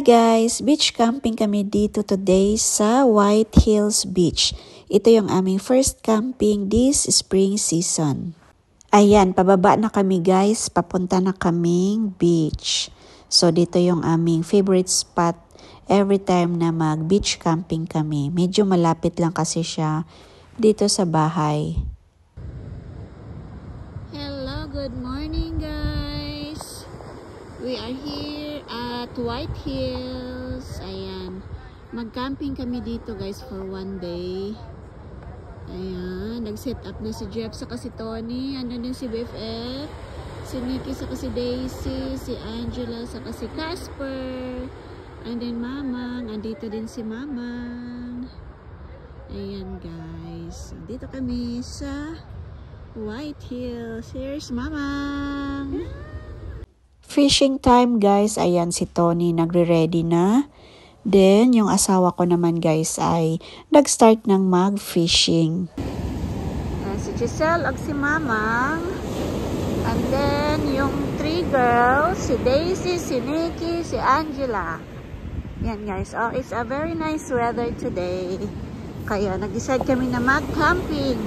Hi guys! Beach camping kami dito today sa White Hills Beach. Ito yung aming first camping this spring season. Ayan, pababa na kami guys. Papunta na kaming beach. So dito yung aming favorite spot every time na mag-beach camping kami. Medyo malapit lang kasi siya dito sa bahay. Hello, good morning guys! We are here at White Hills. Ayan. Mag-camping kami dito guys for one day. Ayan. Nag-set up na si Jeff saka si Tony. Andun din si BFF. Si Nikki saka si Daisy. Si Angela saka si Casper. And then Mamang. Andito din si Mamang. Ayan guys. Dito kami sa White Hills. Here's Mamang. Fishing time guys. Ayan si Tony nagre-ready na. Then yung asawa ko naman guys ay nag-start ng mag-fishing. Si Giselle ag si Mamang. And then yung three girls, si Daisy, si Nikki, si Angela. Yan guys. Oh, it's a very nice weather today. Kaya nag-decide kami na mag-camping.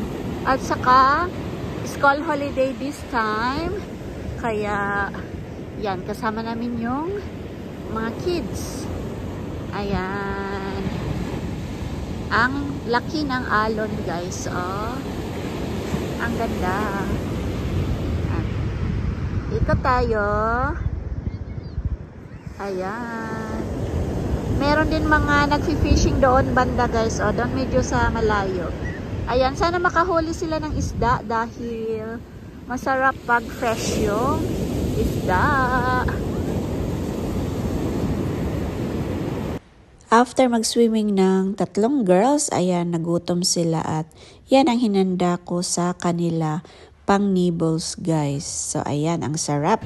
At saka school holiday this time. Kaya yan, kasama namin yung mga kids. Ayan. Ang laki ng alon guys. Oh. Ang ganda. Ikot tayo. Ayan. Meron din mga nagfi-fishing doon banda guys. Oh, doon medyo sa malayo. Ayan, sana makahuli sila ng isda dahil masarap pag fresh yung isda. After mag-swimming ng tatlong girls, ayan, nagutom sila at yan ang hinanda ko sa kanila pang nibbles guys. So ayan, ang sarap.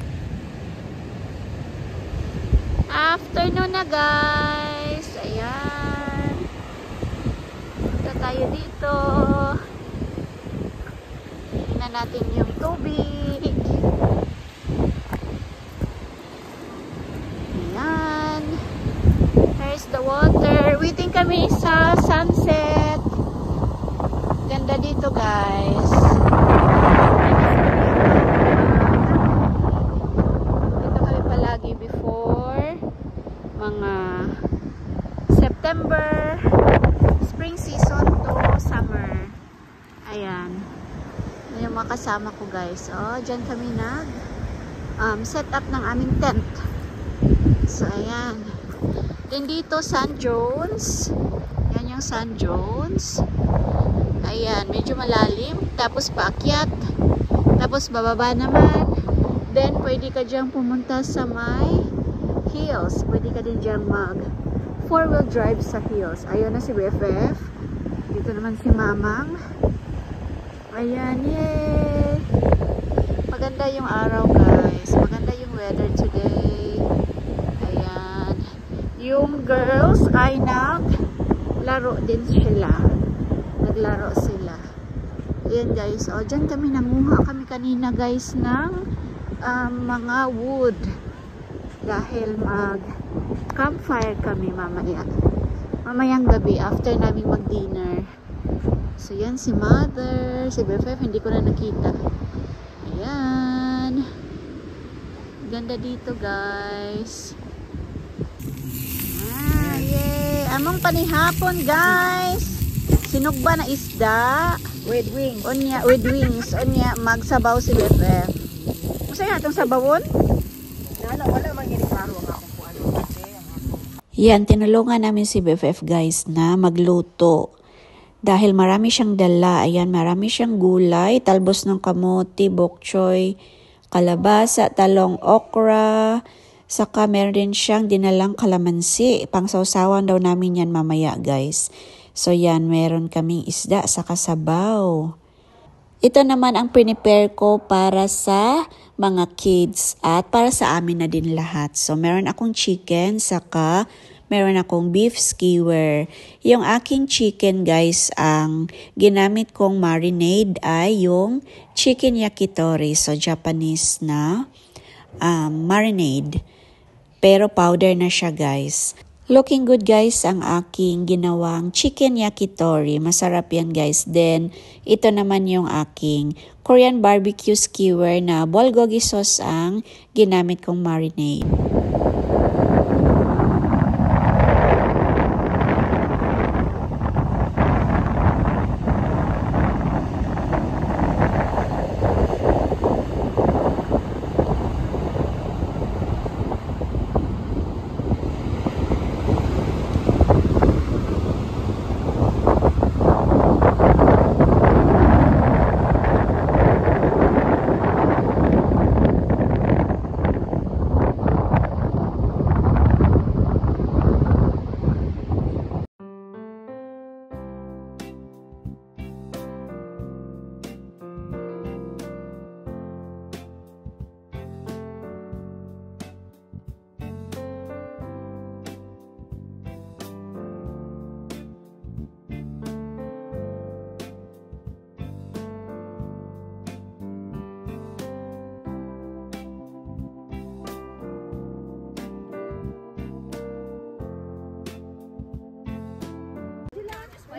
Afternoon na guys. Ayan. Punta tayo dito. Tingnan natin yung tubig. Ayan. Here's the water. Waiting kami sa sunset. Ganda dito guys. Dito kami palagi before mga September, spring season to summer. Ayan. Yung mga kasama ko guys. Oh, dyan kami nag set up ng aming tent. So ayan. Then dito San Jones. Yan yung San Jones. Ayan, medyo malalim. Tapos paakyat. Tapos bababa naman. Then pwede ka dyan pumunta sa may hills. Pwede ka din dyan mag 4-wheel drive sa hills. Ayun na si BFF. Dito naman si Mamang. Ayan, yay! Maganda yung araw guys. Maganda yung weather today. Ayan. Yung girls ay naglaro din sila. Naglaro sila. Ayan guys. O, dyan kami nanguha kami kanina guys ng mga wood. Dahil mag-campfire kami mamaya. Mamayang gabi after namin mag-dinner. So yan si Mother. Si BFF hindi ko na nakita. Ayan. Ganda dito guys. Yay! Among panihapon guys. Sinugba na isda. With wings. Onya, with wings. Onya, magsabaw si BFF. Masaya itong sabawon? Wala man gini klaro ang akong kuano. Yan, tinulungan namin si BFF guys na magluto. Dahil marami siyang dala. Ayan, marami siyang gulay. Talbos ng kamote, bok choy, kalabasa, talong, okra. Saka meron din siyang dinalang kalamansi. Pangsawsawan daw namin yan mamaya guys. So yan, meron kaming isda sa kasabaw. Ito naman ang prepare ko para sa mga kids at para sa amin na din lahat. So meron akong chicken, saka meron akong beef skewer. Yung aking chicken guys, ang ginamit kong marinade ay yung chicken yakitori. So Japanese na marinade. pero powder na siya guys. Looking good guys ang aking ginawang chicken yakitori. Masarap yan guys. Then, ito naman yung aking Korean barbecue skewer na bulgogi sauce ang ginamit kong marinade.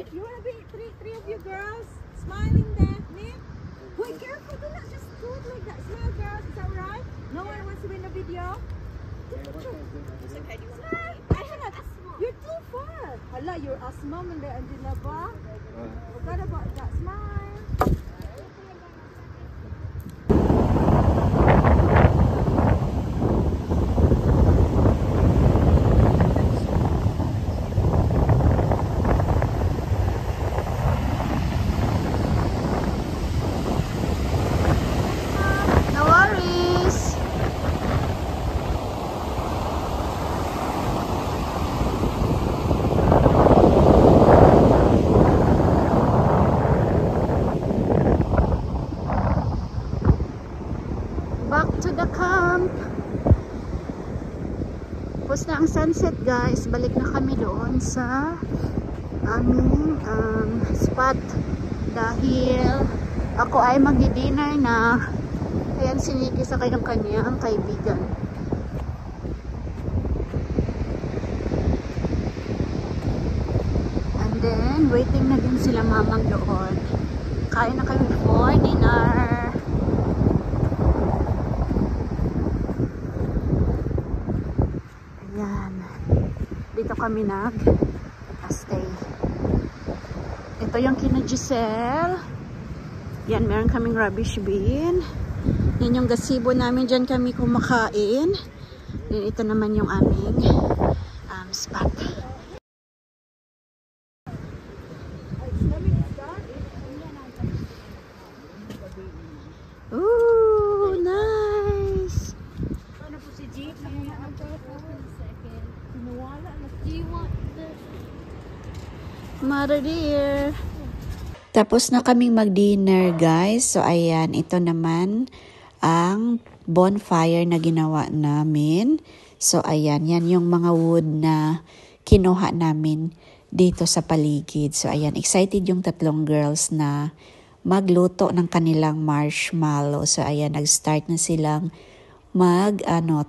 You wanna be three of you girls smiling there, me? Wait, careful, do not just do it like that. Smile, girls, is that alright? No one wants to be in the video. Smile. I cannot. You're too far. Hala, you're asthma man there, Angela ba? Forgot about that. Smile. Back to the camp. Tapos na ang sunset guys. Balik na kami doon sa aming spot. Dahil ako ay magdi-dinner na. Ayan si Nikki sa kanyang kanyang kaibigan. And then, waiting na din sila mamang doon. Kain na kami for dinner. Dito kami nag-stay. Ito yung kina Giselle. Yan, meron kaming rubbish bin. Yan yung gazebo namin. Diyan kami kumakain. Then ito naman yung aming spot. Ooh, nice! Do you want this? Mother dear. Tapos na kaming mag-dinner guys. So ayan, ito naman ang bonfire na ginawa namin. So ayan, yan yung mga wood na kinuha namin dito sa paligid. So ayan, excited yung tatlong girls na magluto ng kanilang marshmallow. So ayan, nag-start na silang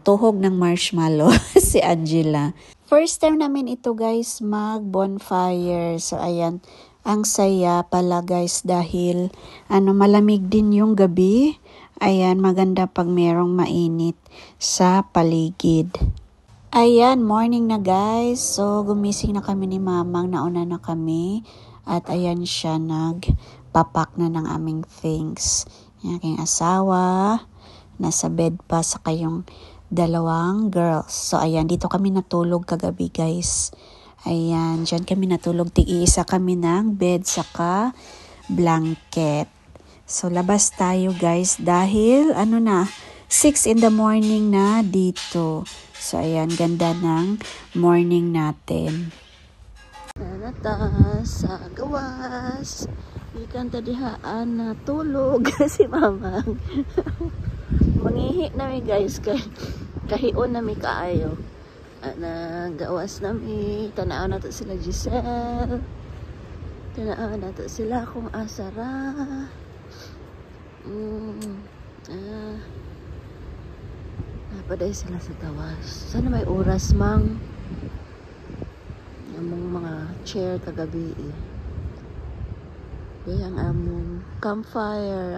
tuhog ng marshmallow si Angela. First time namin ito guys mag bonfire. So ayan, ang saya pala guys dahil malamig din yung gabi. Ayan, maganda pag merong mainit sa paligid. Ayan, morning na guys. So gumising na kami ni Mamang, nauna na kami. At ayan siya, nagpapak na ng aming things. Yung aking asawa, nasa bed pa sa kayong dalawang girls. So, ayan, dito kami natulog kagabi, guys. Ayan, dyan kami natulog. Tig-iisa kami ng bed saka blanket. So, labas tayo, guys, dahil, 6 in the morning na dito. So, ayan, ganda ng morning natin. Nanata sa gawas. Ikan tadihaan na tulog si Mamang. Mangihi nami guys kahion nami kaayo. Nagawas nami, tanaw na to sila Giselle. Tanaw na to sila kung asara. Paday sila sa tawas. Sana may oras mang among mga chair kagabi eh. Kaya ang among campfire.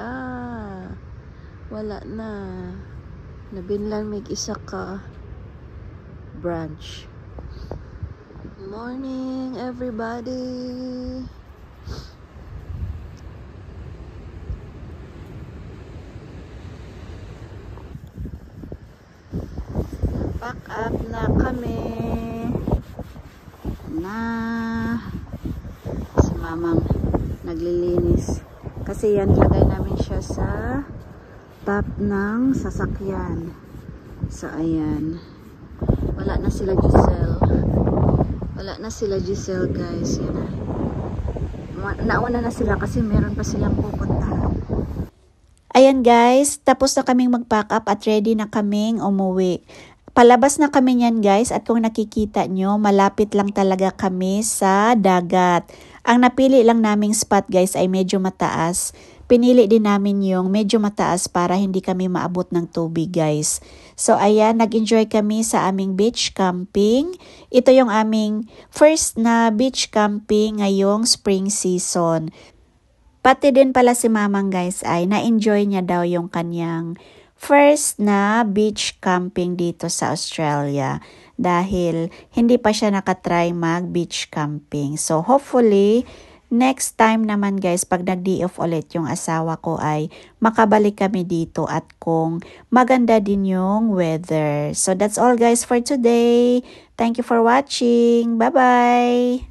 Wala na. Nabinlang may isa ka branch. Morning everybody. Pack up na kami. Na si mamang naglilinis. Kasi yan, lagay namin siya sa top ng sasakyan. So, ayan. Wala na sila Giselle. Wala na sila Giselle, guys. Yan na. Nauna na sila kasi meron pa silang pupuntahan. Ayan guys, tapos na kaming mag-pack up at ready na kaming umuwi. Palabas na kami niyan guys at kung nakikita nyo, malapit lang talaga kami sa dagat. Ang napili lang naming spot guys ay medyo mataas. Pinili din namin yung medyo mataas para hindi kami maabot ng tubig guys. So ayan, nag-enjoy kami sa aming beach camping. Ito yung aming first na beach camping ngayong spring season. Pati din pala si mamang guys ay na-enjoy niya daw yung kanyang first na beach camping dito sa Australia dahil hindi pa siya nakatry mag-beach camping. So hopefully, next time naman guys, pag nag-day off ulit yung asawa ko ay makabalik kami dito at kung maganda din yung weather. So that's all guys for today. Thank you for watching. Bye-bye!